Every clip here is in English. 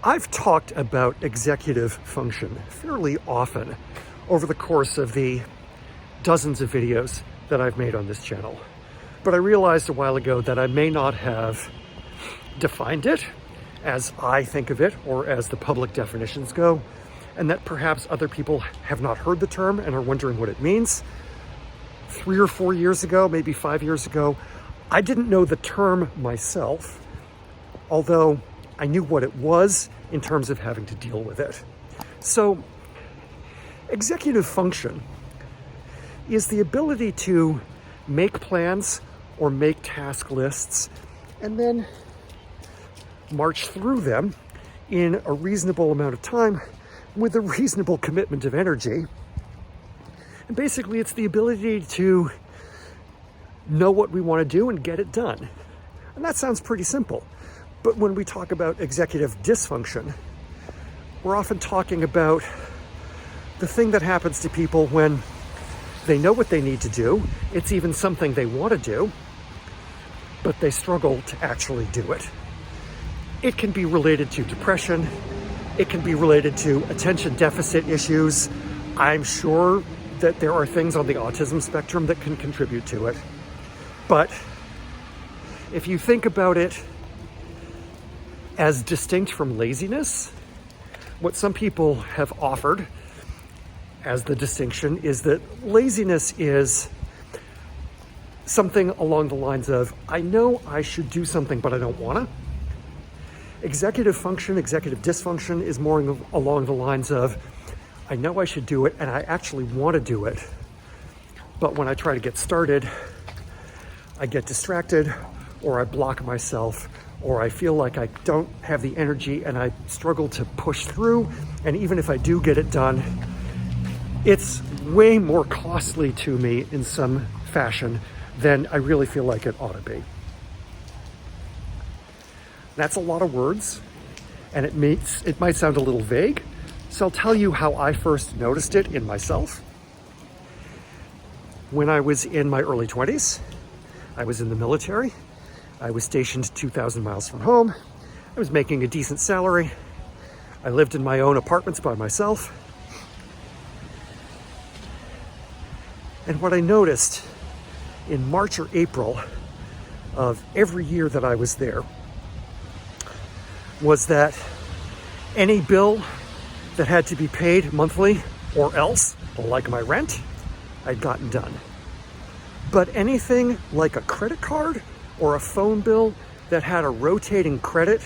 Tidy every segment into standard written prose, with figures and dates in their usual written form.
I've talked about executive function fairly often over the course of the dozens of videos that I've made on this channel. But I realized a while ago that I may not have defined it as I think of it or as the public definitions go, and that perhaps other people have not heard the term and are wondering what it means. 3 or 4 years ago, maybe 5 years ago, I didn't know the term myself, although I knew what it was in terms of having to deal with it. So, executive function is the ability to make plans or make task lists and then march through them in a reasonable amount of time with a reasonable commitment of energy. And basically, it's the ability to know what we want to do and get it done. And that sounds pretty simple. But when we talk about executive dysfunction, we're often talking about the thing that happens to people when they know what they need to do. It's even something they want to do, but they struggle to actually do it. It can be related to depression. It can be related to attention deficit issues. I'm sure that there are things on the autism spectrum that can contribute to it. But if you think about it as distinct from laziness, what some people have offered as the distinction is that laziness is something along the lines of, I know I should do something, but I don't want to. Executive function, executive dysfunction is more along the lines of, I know I should do it and I actually want to do it, but when I try to get started, I get distracted or I block myself, or I feel like I don't have the energy and I struggle to push through. And even if I do get it done, it's way more costly to me in some fashion than I really feel like it ought to be. That's a lot of words, and it might sound a little vague. So I'll tell you how I first noticed it in myself. When I was in my early 20s, I was in the military. I was stationed 2,000 miles from home. I was making a decent salary. I lived in my own apartments by myself. And what I noticed in March or April of every year that I was there was that any bill that had to be paid monthly or else, like my rent, I'd gotten done. But anything like a credit card or a phone bill that had a rotating credit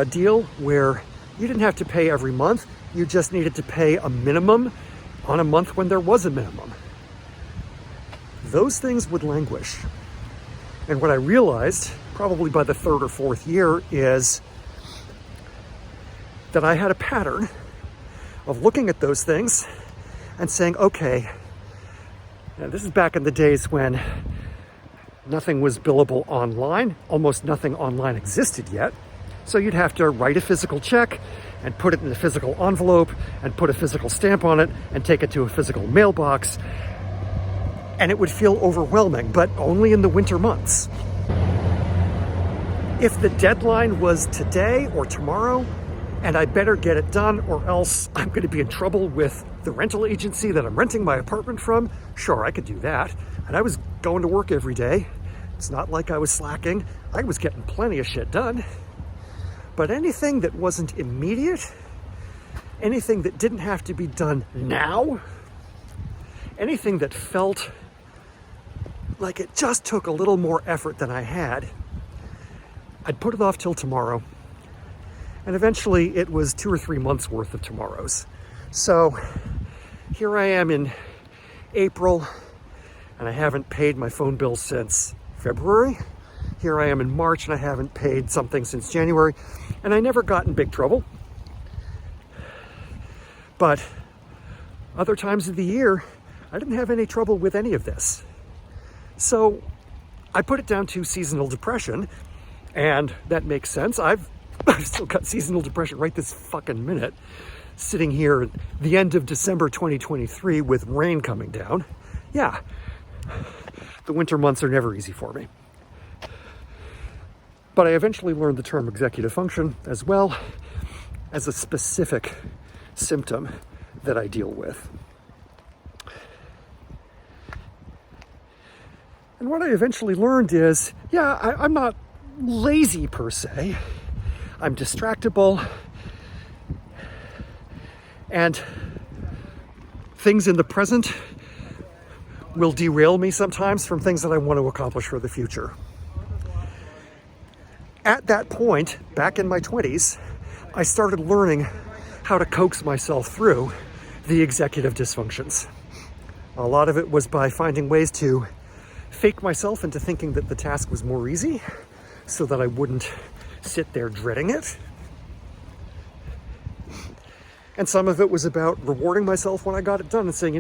deal where you didn't have to pay every month, you just needed to pay a minimum on a month when there was a minimum. Those things would languish. And what I realized, probably by the third or fourth year, is that I had a pattern of looking at those things and saying, okay, now this is back in the days when nothing was billable online. Almost nothing online existed yet. So you'd have to write a physical check and put it in a physical envelope and put a physical stamp on it and take it to a physical mailbox. And it would feel overwhelming, but only in the winter months. If the deadline was today or tomorrow, and I better get it done or else I'm going to be in trouble with the rental agency that I'm renting my apartment from, sure, I could do that. And I was going to work every day. It's not like I was slacking. I was getting plenty of shit done. But anything that wasn't immediate, anything that didn't have to be done now, anything that felt like it just took a little more effort than I had, I'd put it off till tomorrow. And eventually it was 2 or 3 months worth of tomorrows. So here I am in April, and I haven't paid my phone bill since February. Here I am in March, and I haven't paid something since January, and I never got in big trouble. But other times of the year, I didn't have any trouble with any of this. So I put it down to seasonal depression, and that makes sense. I've still got seasonal depression right this fucking minute, sitting here at the end of December 2023 with rain coming down. Yeah, the winter months are never easy for me. But I eventually learned the term executive function as well as a specific symptom that I deal with. And what I eventually learned is, I'm not lazy per se. I'm distractible. And things in the present will derail me sometimes from things that I want to accomplish for the future. At that point, back in my 20s, I started learning how to coax myself through the executive dysfunctions. A lot of it was by finding ways to fake myself into thinking that the task was more easy so that I wouldn't sit there dreading it. And some of it was about rewarding myself when I got it done and saying,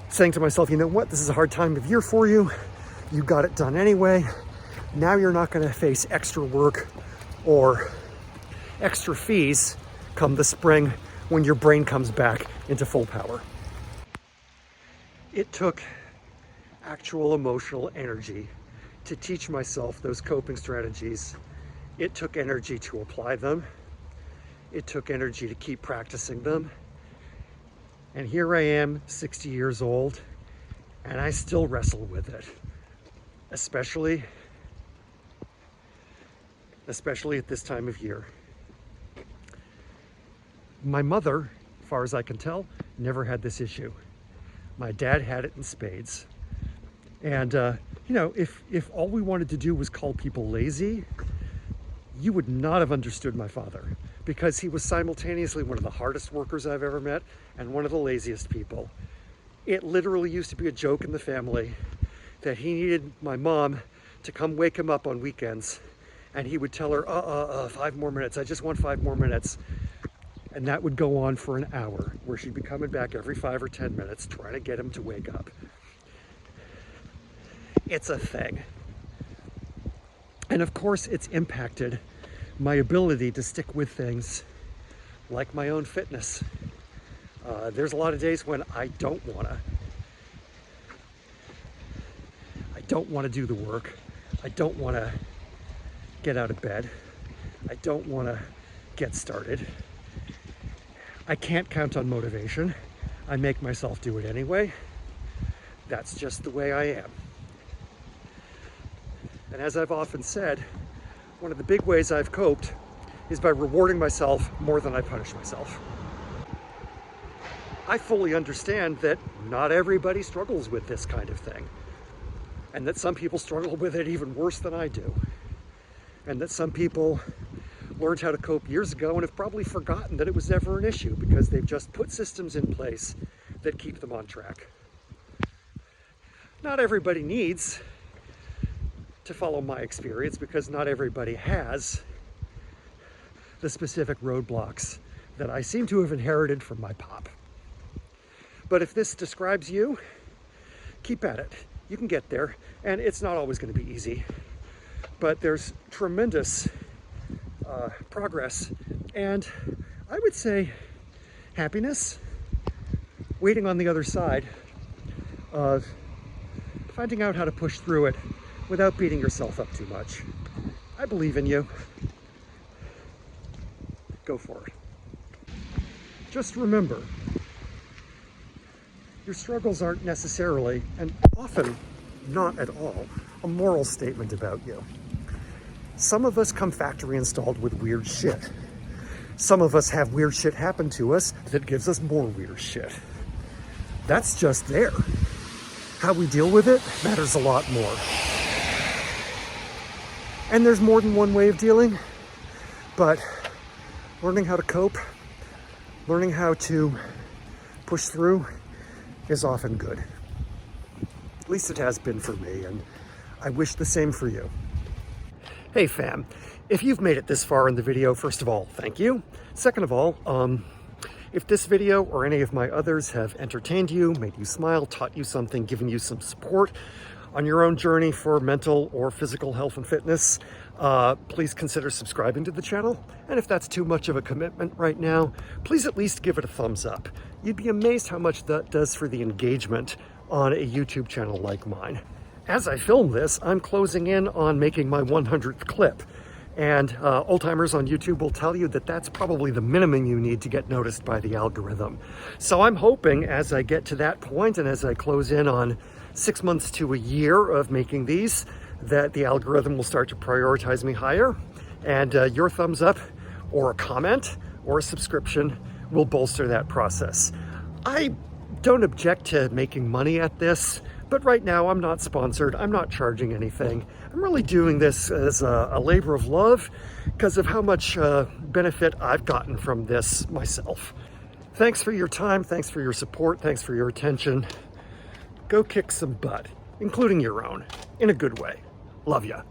saying to myself, this is a hard time of year for you. You got it done anyway. Now you're not going to face extra work or extra fees come the spring when your brain comes back into full power. It took actual emotional energy to teach myself those coping strategies. It took energy to apply them. It took energy to keep practicing them. And here I am, 60 years old, and I still wrestle with it, especially at this time of year. My mother, as far as I can tell, never had this issue. My dad had it in spades. And, if all we wanted to do was call people lazy, you would not have understood my father, because he was simultaneously one of the hardest workers I've ever met and one of the laziest people. It literally used to be a joke in the family that he needed my mom to come wake him up on weekends, and he would tell her, 5 more minutes, I just want 5 more minutes. And that would go on for an hour, where she'd be coming back every 5 or 10 minutes trying to get him to wake up. It's a thing. And of course, it's impacted my ability to stick with things like my own fitness. There's a lot of days when I don't want to do the work. I don't want to get out of bed. I don't want to get started. I can't count on motivation. I make myself do it anyway. That's just the way I am. And as I've often said, one of the big ways I've coped is by rewarding myself more than I punish myself. I fully understand that not everybody struggles with this kind of thing, and that some people struggle with it even worse than I do, and that some people learned how to cope years ago and have probably forgotten that it was ever an issue because they've just put systems in place that keep them on track. Not everybody needs to follow my experience, because not everybody has the specific roadblocks that I seem to have inherited from my pop. But if this describes you, keep at it. You can get there, and it's not always going to be easy, but there's tremendous progress, and I would say happiness waiting on the other side of finding out how to push through it without beating yourself up too much. I believe in you. Go for it. Just remember, your struggles aren't necessarily, and often not at all, a moral statement about you. Some of us come factory installed with weird shit. Some of us have weird shit happen to us that gives us more weird shit. That's just there. How we deal with it matters a lot more. And there's more than one way of dealing, but learning how to cope, learning how to push through is often good. At least it has been for me, and I wish the same for you. Hey fam, if you've made it this far in the video, first of all, thank you. Second of all, if this video or any of my others have entertained you, made you smile, taught you something, given you some support on your own journey for mental or physical health and fitness, please consider subscribing to the channel. And if that's too much of a commitment right now, please at least give it a thumbs up. You'd be amazed how much that does for the engagement on a YouTube channel like mine. as I film this, I'm closing in on making my 100th clip. And old timers on YouTube will tell you that that's probably the minimum you need to get noticed by the algorithm. So I'm hoping as I get to that point and as I close in on 6 months to a year of making these, that the algorithm will start to prioritize me higher. And your thumbs up or a comment or a subscription will bolster that process. I don't object to making money at this, but right now I'm not sponsored. I'm not charging anything. I'm really doing this as a labor of love because of how much benefit I've gotten from this myself. Thanks for your time. Thanks for your support. Thanks for your attention. Go kick some butt, including your own, in a good way. Love ya.